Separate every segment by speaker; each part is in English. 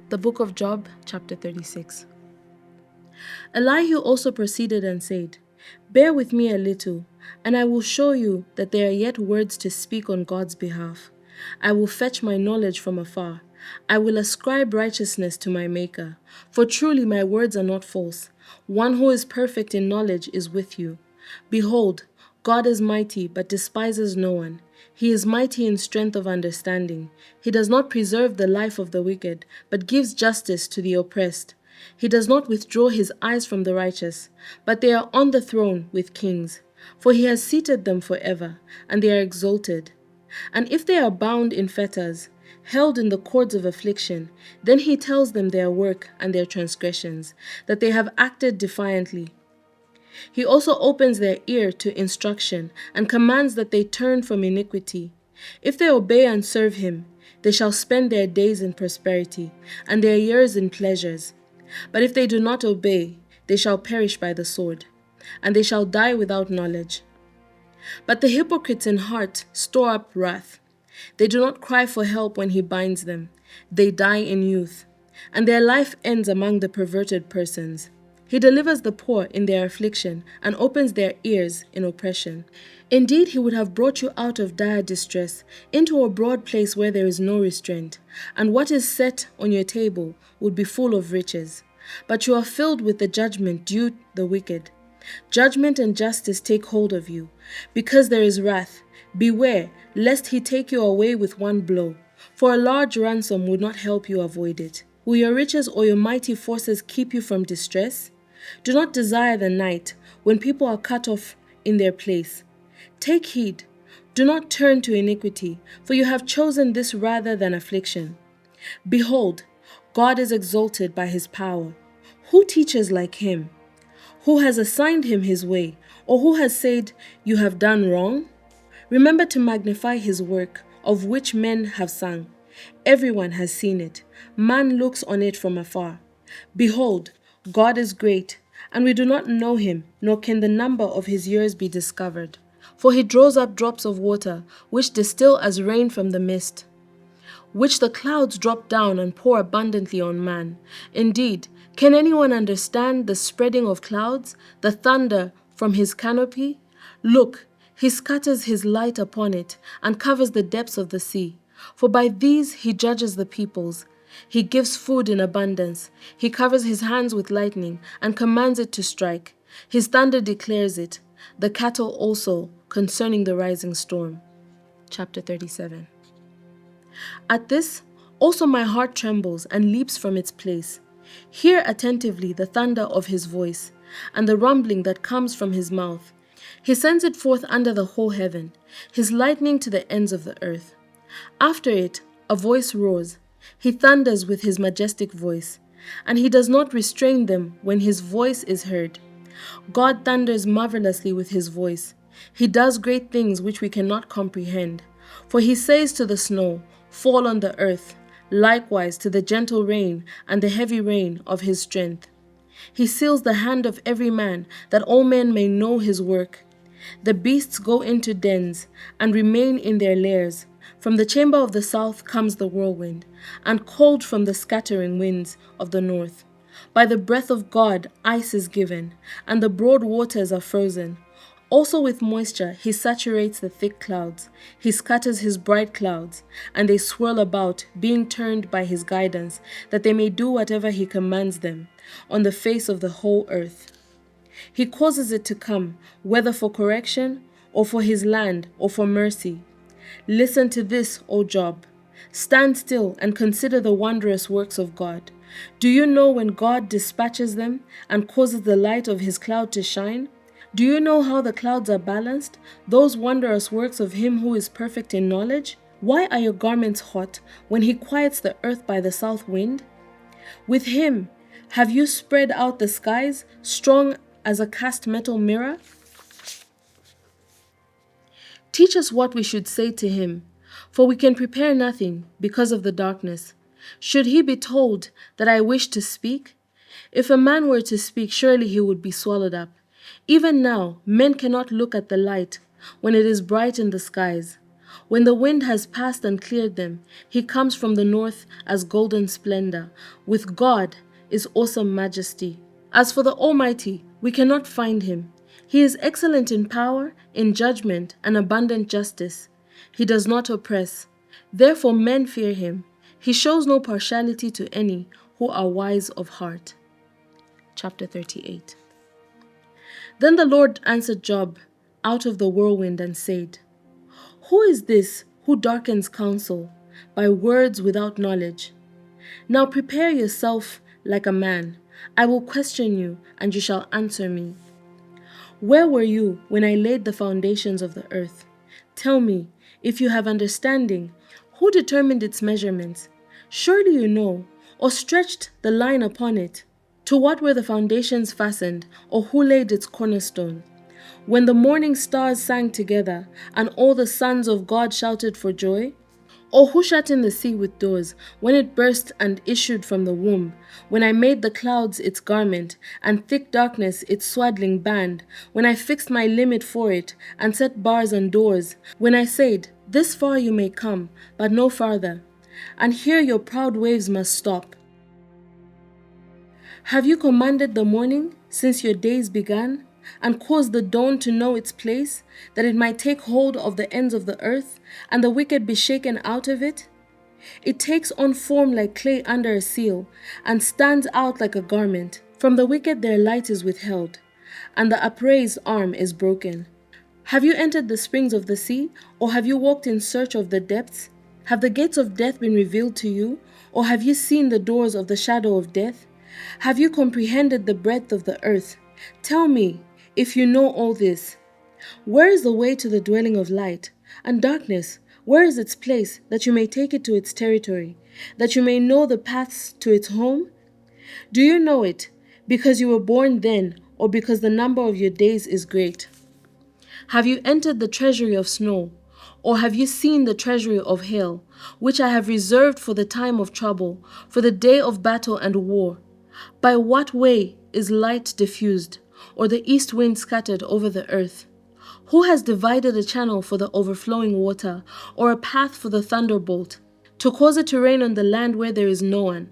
Speaker 1: The book of Job, chapter 36. Elihu also proceeded and said, "Bear with me a little, and I will show you that there are yet words to speak on God's behalf. I will fetch my knowledge from afar. I will ascribe righteousness to my Maker. For truly my words are not false. One who is perfect in knowledge is with you. Behold, God is mighty, but despises no one. He is mighty in strength of understanding. He does not preserve the life of the wicked, but gives justice to the oppressed. He does not withdraw his eyes from the righteous, but they are on the throne with kings. For he has seated them forever, and they are exalted. And if they are bound in fetters, held in the cords of affliction, then he tells them their work and their transgressions, that they have acted defiantly. He also opens their ear to instruction and commands that they turn from iniquity. If they obey and serve him, they shall spend their days in prosperity and their years in pleasures. But if they do not obey, they shall perish by the sword, and they shall die without knowledge. But the hypocrites in heart store up wrath. They do not cry for help when he binds them. They die in youth, and their life ends among the perverted persons. He delivers the poor in their affliction and opens their ears in oppression. Indeed, he would have brought you out of dire distress into a broad place where there is no restraint, and what is set on your table would be full of riches. But you are filled with the judgment due the wicked. Judgment and justice take hold of you. Because there is wrath, beware lest he take you away with one blow, for a large ransom would not help you avoid it. Will your riches or your mighty forces keep you from distress? Do not desire the night, when people are cut off in their place. Take heed, do not turn to iniquity, for you have chosen this rather than affliction. Behold, God is exalted by his power. Who teaches like him? Who has assigned him his way, or who has said, "You have done wrong"? Remember to magnify his work, of which men have sung. Everyone has seen it. Man looks on it from afar. Behold, God is great, and we do not know him, nor can the number of his years be discovered. For he draws up drops of water, which distill as rain from the mist, which the clouds drop down and pour abundantly on man. Indeed, can anyone understand the spreading of clouds, the thunder from his canopy? Look, he scatters his light upon it, and covers the depths of the sea. For by these he judges the peoples. He gives food in abundance. He covers his hands with lightning, and commands it to strike. His thunder declares it, the cattle also, concerning the rising storm. Chapter 37. At this, also my heart trembles and leaps from its place. Hear attentively the thunder of his voice, and the rumbling that comes from his mouth. He sends it forth under the whole heaven, his lightning to the ends of the earth. After it, a voice roars. He thunders with his majestic voice, and he does not restrain them when his voice is heard. God thunders marvelously with his voice. He does great things which we cannot comprehend. For he says to the snow, "Fall on the earth," likewise to the gentle rain and the heavy rain of his strength. He seals the hand of every man, that all men may know his work. The beasts go into dens and remain in their lairs. From the chamber of the south comes the whirlwind, and cold from the scattering winds of the north. By the breath of God ice is given, and the broad waters are frozen. Also with moisture he saturates the thick clouds. He scatters his bright clouds, and they swirl about, being turned by his guidance, that they may do whatever he commands them, on the face of the whole earth. He causes it to come, whether for correction, or for his land, or for mercy. Listen to this, O Job. Stand still and consider the wondrous works of God. Do you know when God dispatches them and causes the light of his cloud to shine? Do you know how the clouds are balanced, those wondrous works of him who is perfect in knowledge? Why are your garments hot when he quiets the earth by the south wind? With him have you spread out the skies, strong as a cast metal mirror? Teach us what we should say to him, for we can prepare nothing because of the darkness. Should he be told that I wish to speak? If a man were to speak, surely he would be swallowed up. Even now, men cannot look at the light when it is bright in the skies. When the wind has passed and cleared them, he comes from the north as golden splendor. With God is awesome majesty. As for the Almighty, we cannot find him. He is excellent in power, in judgment, and abundant justice. He does not oppress. Therefore men fear him. He shows no partiality to any who are wise of heart. Chapter 38. Then the Lord answered Job out of the whirlwind and said, Who is this who darkens counsel by words without knowledge? Now prepare yourself like a man. I will question you, and you shall answer me. Where were you when I laid the foundations of the earth? Tell me, if you have understanding, who determined its measurements? Surely you know, or stretched the line upon it. To what were the foundations fastened, or who laid its cornerstone? When the morning stars sang together, and all the sons of God shouted for joy? Or who shut in the sea with doors, when it burst and issued from the womb? When I made the clouds its garment, and thick darkness its swaddling band? When I fixed my limit for it, and set bars and doors? When I said, This far you may come, but no farther, and here your proud waves must stop? Have you commanded the morning since your days began, and caused the dawn to know its place, that it might take hold of the ends of the earth, and the wicked be shaken out of it? It takes on form like clay under a seal, and stands out like a garment. From the wicked their light is withheld, and the upraised arm is broken. Have you entered the springs of the sea, or have you walked in search of the depths? Have the gates of death been revealed to you, or have you seen the doors of the shadow of death? Have you comprehended the breadth of the earth? Tell me, if you know all this. Where is the way to the dwelling of light? And darkness, where is its place, that you may take it to its territory, that you may know the paths to its home? Do you know it, because you were born then, or because the number of your days is great? Have you entered the treasury of snow, or have you seen the treasury of hail, which I have reserved for the time of trouble, for the day of battle and war? By what way is light diffused, or the east wind scattered over the earth? Who has divided a channel for the overflowing water, or a path for the thunderbolt, to cause it to rain on the land where there is no one,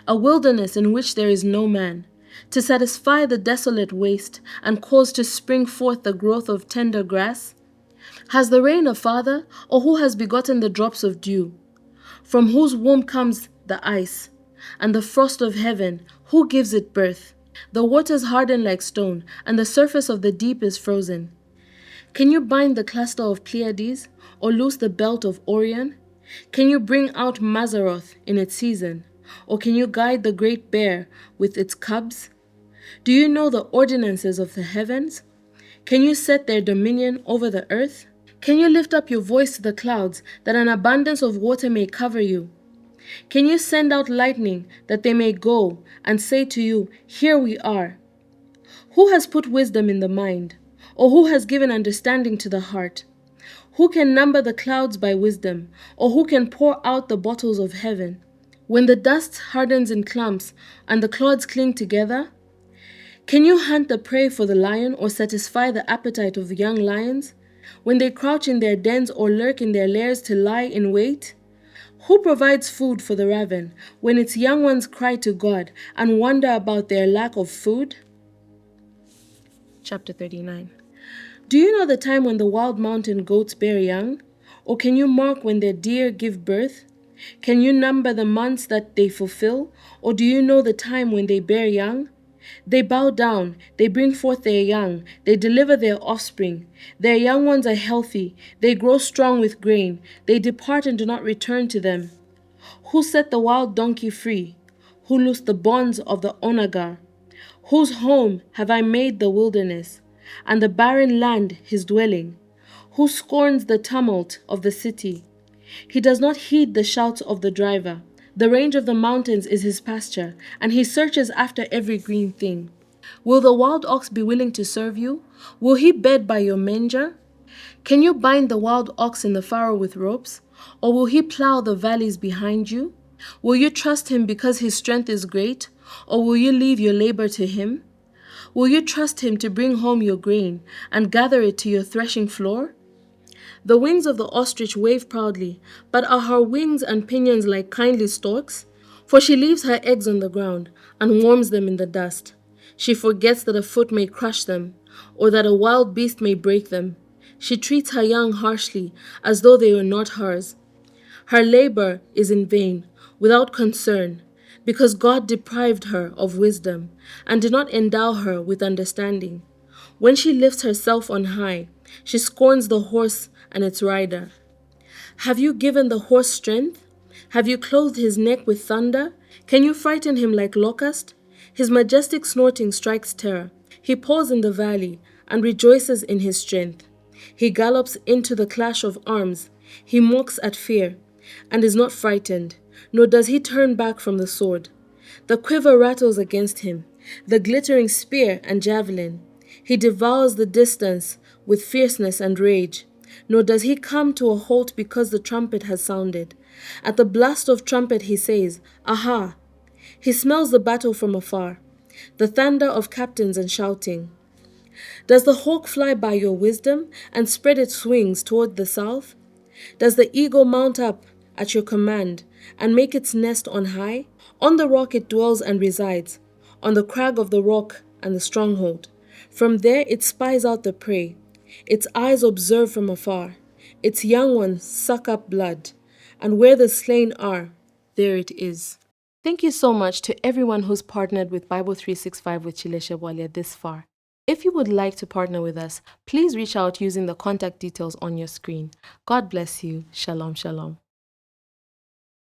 Speaker 1: a wilderness in which there is no man, to satisfy the desolate waste, and cause to spring forth the growth of tender grass? Has the rain a father, or who has begotten the drops of dew? From whose womb comes the ice, and the frost of heaven, who gives it birth? The waters harden like stone, and the surface of the deep is frozen. Can you bind the cluster of Pleiades, or loose the belt of Orion? Can you bring out Mazzaroth in its season, or can you guide the great bear with its cubs? Do you know the ordinances of the heavens? Can you set their dominion over the earth? Can you lift up your voice to the clouds, that an abundance of water may cover you? Can you send out lightning, that they may go and say to you, Here we are? Who has put wisdom in the mind, or who has given understanding to the heart? Who can number the clouds by wisdom, or who can pour out the bottles of heaven? When the dust hardens in clumps, and the clods cling together? Can you hunt the prey for the lion, or satisfy the appetite of young lions? When they crouch in their dens or lurk in their lairs to lie in wait? Who provides food for the raven, when its young ones cry to God and wonder about their lack of food? Chapter 39. Do you know the time when the wild mountain goats bear young? Or can you mark when their deer give birth? Can you number the months that they fulfill? Or do you know the time when they bear young? They bow down, they bring forth their young, they deliver their offspring. Their young ones are healthy, they grow strong with grain, they depart and do not return to them. Who set the wild donkey free? Who loosed the bonds of the onagar? Whose home have I made the wilderness, and the barren land his dwelling? Who scorns the tumult of the city? He does not heed the shouts of the driver. The range of the mountains is his pasture, and he searches after every green thing. Will the wild ox be willing to serve you? Will he bed by your manger? Can you bind the wild ox in the furrow with ropes? Or will he plow the valleys behind you? Will you trust him because his strength is great? Or will you leave your labor to him? Will you trust him to bring home your grain and gather it to your threshing floor? The wings of the ostrich wave proudly, but are her wings and pinions like kindly storks? For she leaves her eggs on the ground and warms them in the dust. She forgets that a foot may crush them, or that a wild beast may break them. She treats her young harshly, as though they were not hers. Her labor is in vain, without concern, because God deprived her of wisdom and did not endow her with understanding. When she lifts herself on high, she scorns the horse and its rider. Have you given the horse strength? Have you clothed his neck with thunder? Can you frighten him like locust? His majestic snorting strikes terror. He paws in the valley and rejoices in his strength. He gallops into the clash of arms. He mocks at fear and is not frightened, nor does he turn back from the sword. The quiver rattles against him, the glittering spear and javelin. He devours the distance with fierceness and rage, nor does he come to a halt because the trumpet has sounded. At the blast of trumpet he says, "Aha!" He smells the battle from afar, the thunder of captains and shouting. Does the hawk fly by your wisdom and spread its wings toward the south? Does the eagle mount up at your command and make its nest on high? On the rock it dwells and resides, on the crag of the rock and the stronghold. From there it spies out the prey. Its eyes observe from afar. Its young ones suck up blood, and where the slain are, there it is. Thank you so much to everyone who's partnered with Bible 365 with Chileshe Bwalya this far. If you would like to partner with us, please reach out using the contact details on your screen. God bless you. Shalom, shalom.